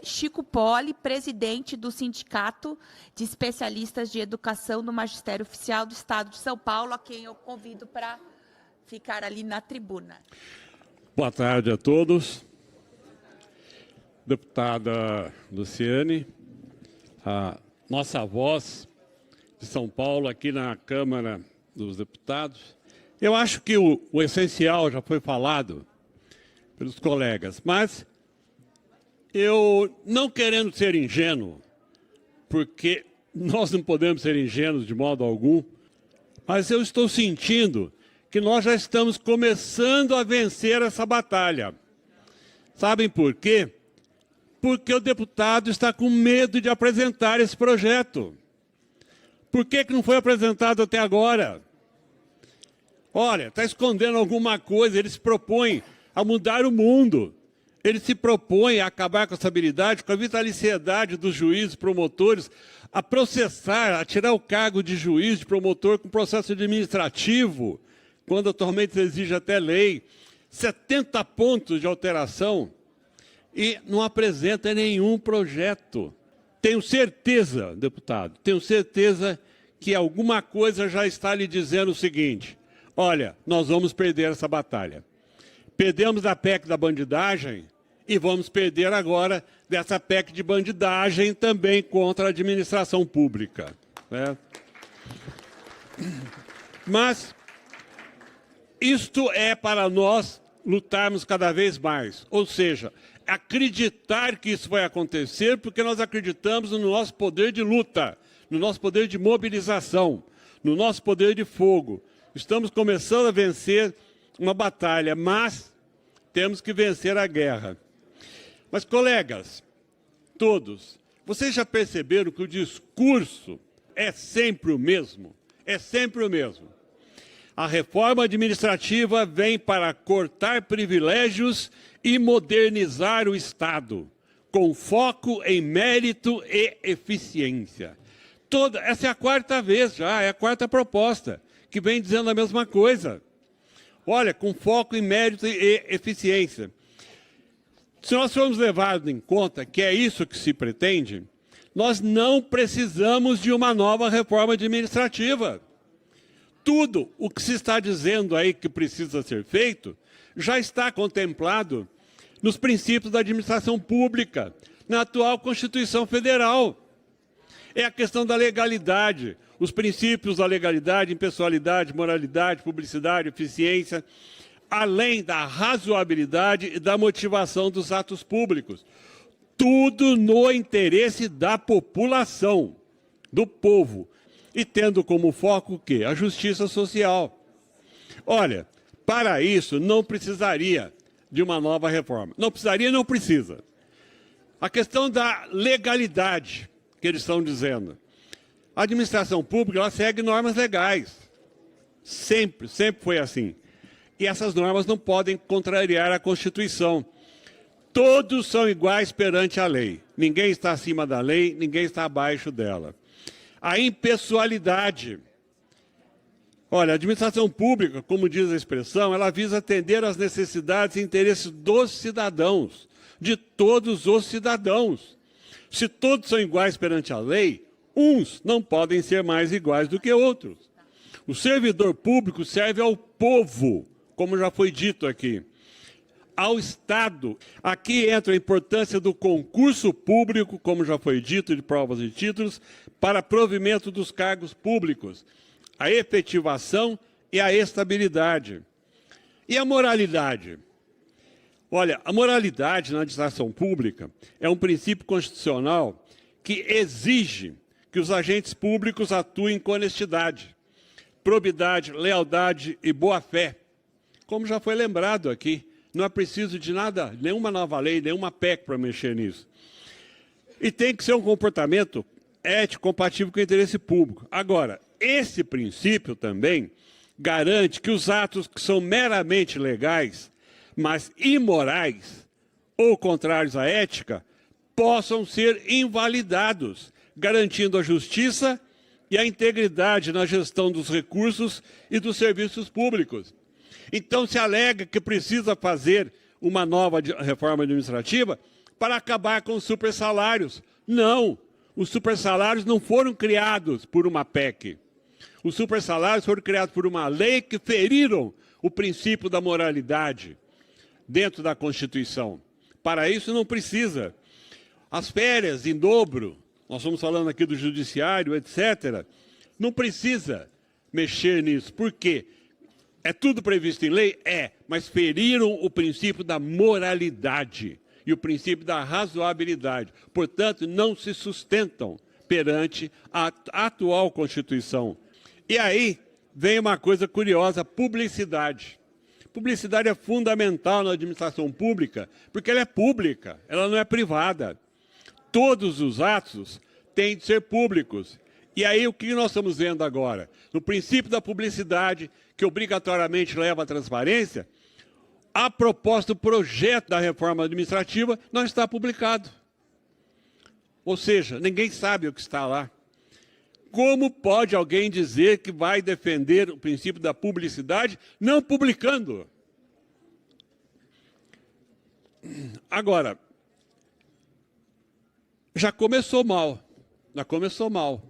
Chico Poli, presidente do Sindicato de Especialistas de Educação do Magistério Oficial do Estado de São Paulo, a quem eu convido para ficar ali na tribuna. Boa tarde a todos. Deputada Luciane, a nossa voz de São Paulo aqui na Câmara dos Deputados. Eu acho que o essencial já foi falado pelos colegas, mas eu, não querendo ser ingênuo, porque nós não podemos ser ingênuos de modo algum, mas eu estou sentindo que nós já estamos começando a vencer essa batalha. Sabem por quê? Porque o deputado está com medo de apresentar esse projeto. Por que não foi apresentado até agora? Olha, está escondendo alguma coisa, ele se propõe a mudar o mundo. Ele se propõe a acabar com essa habilidade, com a vitaliciedade dos juízes, promotores, a processar, a tirar o cargo de juiz, de promotor com processo administrativo, quando atualmente exige até lei, 70 pontos de alteração, e não apresenta nenhum projeto. Tenho certeza, deputado, tenho certeza que alguma coisa já está lhe dizendo o seguinte: olha, nós vamos perder essa batalha. Perdemos a PEC da bandidagem e vamos perder agora dessa PEC de bandidagem também contra a administração pública, né? Mas isto é para nós lutarmos cada vez mais, ou seja, acreditar que isso vai acontecer, porque nós acreditamos no nosso poder de luta, no nosso poder de mobilização, no nosso poder de fogo. Estamos começando a vencer uma batalha, mas temos que vencer a guerra. Mas, colegas, todos, vocês já perceberam que o discurso é sempre o mesmo? É sempre o mesmo. A reforma administrativa vem para cortar privilégios e modernizar o Estado, com foco em mérito e eficiência. Essa é a quarta vez já, é a quarta proposta, que vem dizendo a mesma coisa. Olha, com foco em mérito e eficiência. Se nós formos levar em conta que é isso que se pretende, nós não precisamos de uma nova reforma administrativa. Tudo o que se está dizendo aí que precisa ser feito já está contemplado nos princípios da administração pública, na atual Constituição Federal. É a questão da legalidade, os princípios da legalidade, impessoalidade, moralidade, publicidade, eficiência, além da razoabilidade e da motivação dos atos públicos. Tudo no interesse da população, do povo, e tendo como foco o quê? A justiça social. Olha, para isso não precisaria de uma nova reforma. Não precisaria, não precisa. A questão da legalidade, que eles estão dizendo. A administração pública, ela segue normas legais. Sempre, sempre foi assim. E essas normas não podem contrariar a Constituição. Todos são iguais perante a lei. Ninguém está acima da lei, ninguém está abaixo dela. A impessoalidade. Olha, a administração pública, como diz a expressão, ela visa atender às necessidades e interesses dos cidadãos, de todos os cidadãos. Se todos são iguais perante a lei, uns não podem ser mais iguais do que outros. O servidor público serve ao povo, como já foi dito aqui, ao Estado. Aqui entra a importância do concurso público, como já foi dito, de provas e títulos, para provimento dos cargos públicos, a efetivação e a estabilidade. E a moralidade? Olha, a moralidade na administração pública é um princípio constitucional que exige que os agentes públicos atuem com honestidade, probidade, lealdade e boa-fé. Como já foi lembrado aqui, não é preciso de nada, nenhuma nova lei, nenhuma PEC para mexer nisso. E tem que ser um comportamento ético, compatível com o interesse público. Agora, esse princípio também garante que os atos que são meramente legais, mas imorais ou contrários à ética, possam ser invalidados, garantindo a justiça e a integridade na gestão dos recursos e dos serviços públicos. Então, se alega que precisa fazer uma nova reforma administrativa para acabar com os supersalários. Não, os supersalários não foram criados por uma PEC. Os supersalários foram criados por uma lei que feriram o princípio da moralidade dentro da Constituição. Para isso não precisa. As férias em dobro, nós estamos falando aqui do judiciário, etc., não precisa mexer nisso. Por quê? É tudo previsto em lei? É, mas feriram o princípio da moralidade e o princípio da razoabilidade. Portanto, não se sustentam perante a atual Constituição. E aí vem uma coisa curiosa, publicidade. Publicidade é fundamental na administração pública, porque ela é pública, ela não é privada. Todos os atos têm de ser públicos. E aí o que nós estamos vendo agora? No princípio da publicidade, que obrigatoriamente leva à transparência, a proposta do projeto da reforma administrativa não está publicado. Ou seja, ninguém sabe o que está lá. Como pode alguém dizer que vai defender o princípio da publicidade não publicando? Agora, já começou mal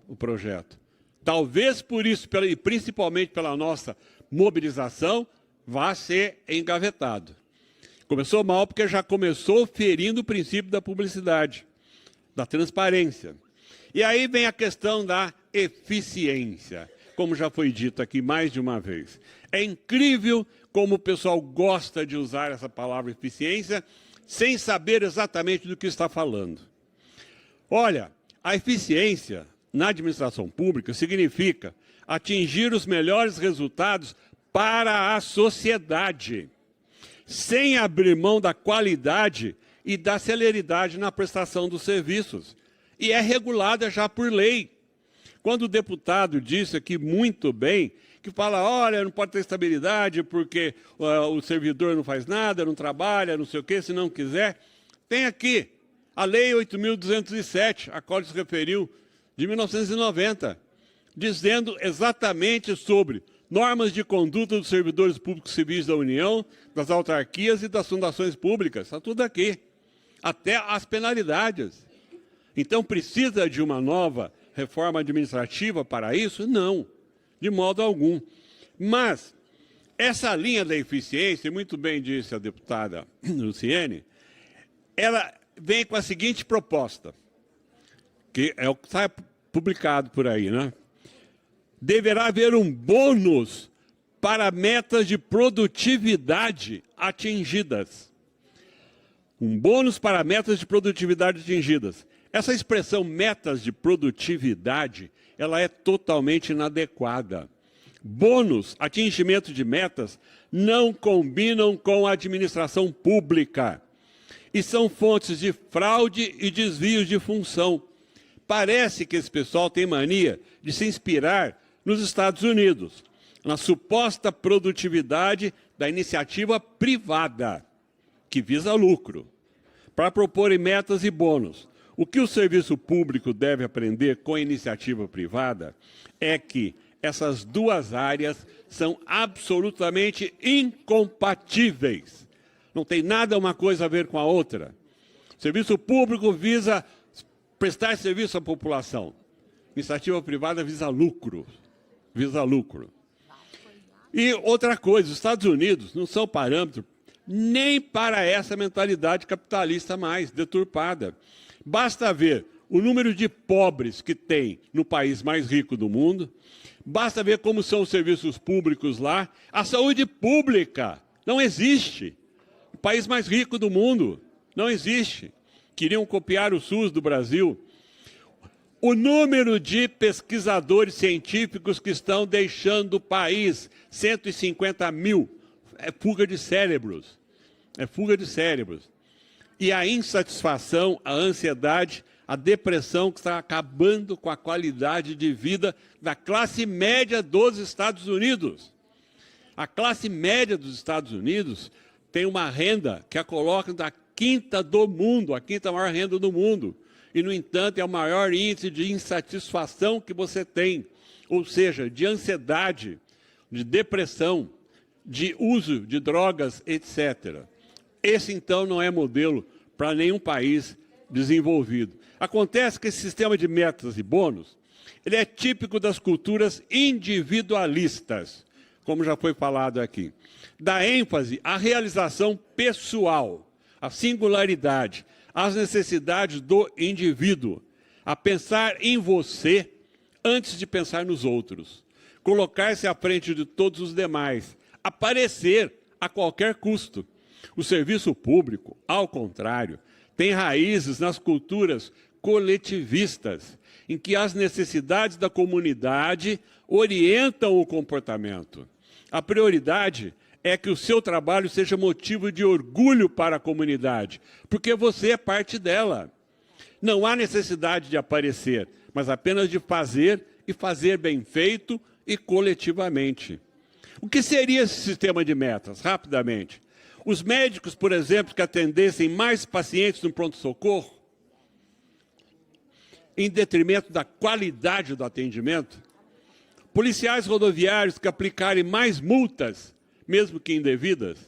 o projeto. Talvez por isso, e principalmente pela nossa mobilização, vá ser engavetado. Começou mal porque já começou ferindo o princípio da publicidade, da transparência. E aí vem a questão da eficiência, como já foi dito aqui mais de uma vez. É incrível como o pessoal gosta de usar essa palavra eficiência sem saber exatamente do que está falando. Olha, a eficiência na administração pública significa atingir os melhores resultados para a sociedade, sem abrir mão da qualidade e da celeridade na prestação dos serviços. E é regulada já por lei. Quando o deputado disse aqui muito bem, que fala, olha, não pode ter estabilidade porque o servidor não faz nada, não trabalha, não sei o quê, se não quiser. Tem aqui a Lei 8.207, a qual se referiu, de 1990, dizendo exatamente sobre normas de conduta dos servidores públicos civis da União, das autarquias e das fundações públicas. Está tudo aqui. Até as penalidades. Então, precisa de uma nova reforma administrativa para isso? Não, de modo algum. Mas essa linha da eficiência, muito bem disse a deputada Luciene, ela vem com a seguinte proposta, que é o que está publicado por aí, né? Deverá haver um bônus para metas de produtividade atingidas. Um bônus para metas de produtividade atingidas. Essa expressão metas de produtividade, ela é totalmente inadequada. Bônus, atingimento de metas, não combinam com a administração pública e são fontes de fraude e desvios de função. Parece que esse pessoal tem mania de se inspirar nos Estados Unidos, na suposta produtividade da iniciativa privada, que visa lucro, para proporem metas e bônus. O que o serviço público deve aprender com a iniciativa privada é que essas duas áreas são absolutamente incompatíveis. Não tem nada uma coisa a ver com a outra. O serviço público visa prestar serviço à população. Iniciativa privada visa lucro. Visa lucro. E outra coisa, os Estados Unidos não são parâmetro nem para essa mentalidade capitalista mais deturpada. Basta ver o número de pobres que tem no país mais rico do mundo, basta ver como são os serviços públicos lá. A saúde pública não existe. O país mais rico do mundo não existe. Queriam copiar o SUS do Brasil. O número de pesquisadores científicos que estão deixando o país, 150 mil, é fuga de cérebros. É fuga de cérebros. E a insatisfação, a ansiedade, a depressão que está acabando com a qualidade de vida da classe média dos Estados Unidos. A classe média dos Estados Unidos tem uma renda que a coloca da quinta do mundo, a quinta maior renda do mundo. E, no entanto, é o maior índice de insatisfação que você tem. Ou seja, de ansiedade, de depressão, de uso de drogas, etc. Esse, então, não é modelo para nenhum país desenvolvido. Acontece que esse sistema de metas e bônus, ele é típico das culturas individualistas, como já foi falado aqui. Dá ênfase à realização pessoal, à singularidade, às necessidades do indivíduo, a pensar em você antes de pensar nos outros, colocar-se à frente de todos os demais, aparecer a qualquer custo. O serviço público, ao contrário, tem raízes nas culturas coletivistas, em que as necessidades da comunidade orientam o comportamento. A prioridade é que o seu trabalho seja motivo de orgulho para a comunidade, porque você é parte dela. Não há necessidade de aparecer, mas apenas de fazer, e fazer bem feito e coletivamente. O que seria esse sistema de metas? Rapidamente. Os médicos, por exemplo, que atendessem mais pacientes no pronto-socorro, em detrimento da qualidade do atendimento. Policiais rodoviários que aplicarem mais multas, mesmo que indevidas.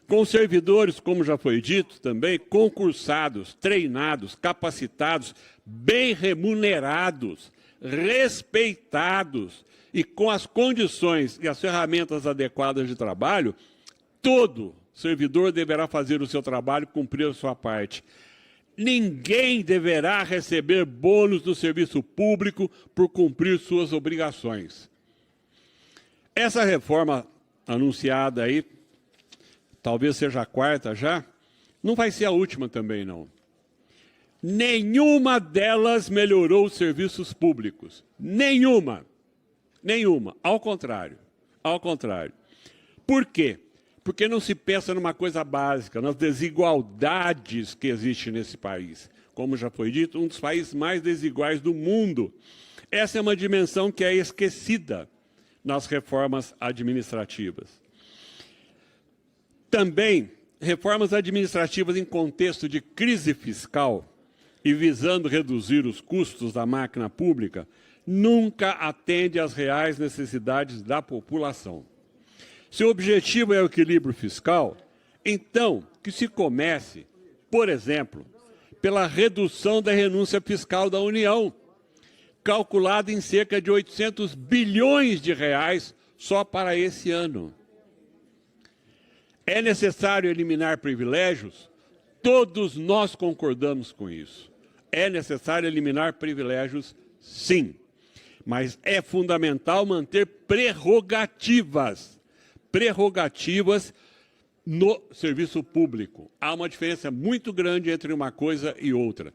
Com servidores, como já foi dito também, concursados, treinados, capacitados, bem remunerados, respeitados e com as condições e as ferramentas adequadas de trabalho, todo servidor deverá fazer o seu trabalho e cumprir a sua parte. Ninguém deverá receber bônus do serviço público por cumprir suas obrigações. Essa reforma anunciada aí, talvez seja a quarta já, não vai ser a última também, não. Nenhuma delas melhorou os serviços públicos. Nenhuma. Nenhuma. Ao contrário. Ao contrário. Por quê? Porque não se pensa numa coisa básica, nas desigualdades que existem nesse país. Como já foi dito, um dos países mais desiguais do mundo. Essa é uma dimensão que é esquecida nas reformas administrativas. Também, reformas administrativas em contexto de crise fiscal e visando reduzir os custos da máquina pública, nunca atende às reais necessidades da população. Se o objetivo é o equilíbrio fiscal, então que se comece, por exemplo, pela redução da renúncia fiscal da União, calculada em cerca de 800 bilhões de reais só para esse ano. É necessário eliminar privilégios? Todos nós concordamos com isso. É necessário eliminar privilégios, sim. Mas é fundamental manter prerrogativas no serviço público. Há uma diferença muito grande entre uma coisa e outra.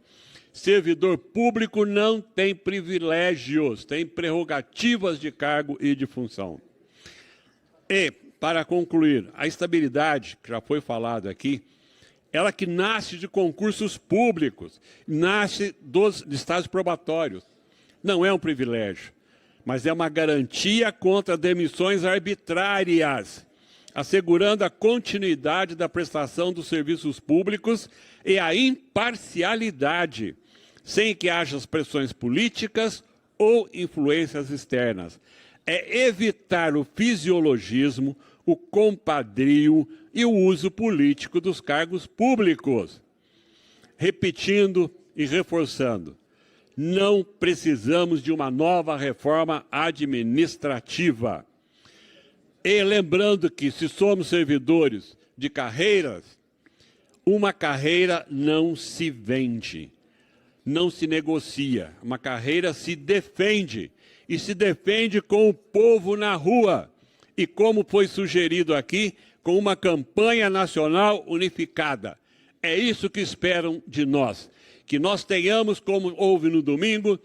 Servidor público não tem privilégios, tem prerrogativas de cargo e de função. E, para concluir, a estabilidade, que já foi falado aqui, ela que nasce de concursos públicos, nasce dos estágios probatórios. Não é um privilégio, mas é uma garantia contra demissões arbitrárias, assegurando a continuidade da prestação dos serviços públicos e a imparcialidade, sem que haja pressões políticas ou influências externas. É evitar o fisiologismo, o compadrio e o uso político dos cargos públicos. Repetindo e reforçando, não precisamos de uma nova reforma administrativa. E lembrando que, se somos servidores de carreiras, uma carreira não se vende, não se negocia. Uma carreira se defende, e se defende com o povo na rua. E como foi sugerido aqui, com uma campanha nacional unificada. É isso que esperam de nós. Que nós tenhamos, como houve no domingo,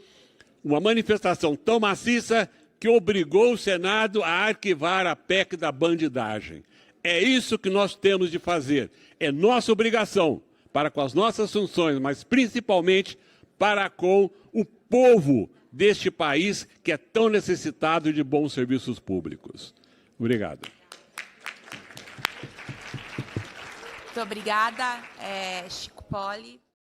uma manifestação tão maciça que obrigou o Senado a arquivar a PEC da bandidagem. É isso que nós temos de fazer. É nossa obrigação para com as nossas funções, mas principalmente para com o povo deste país que é tão necessitado de bons serviços públicos. Obrigado. Muito obrigada, Chico Poli.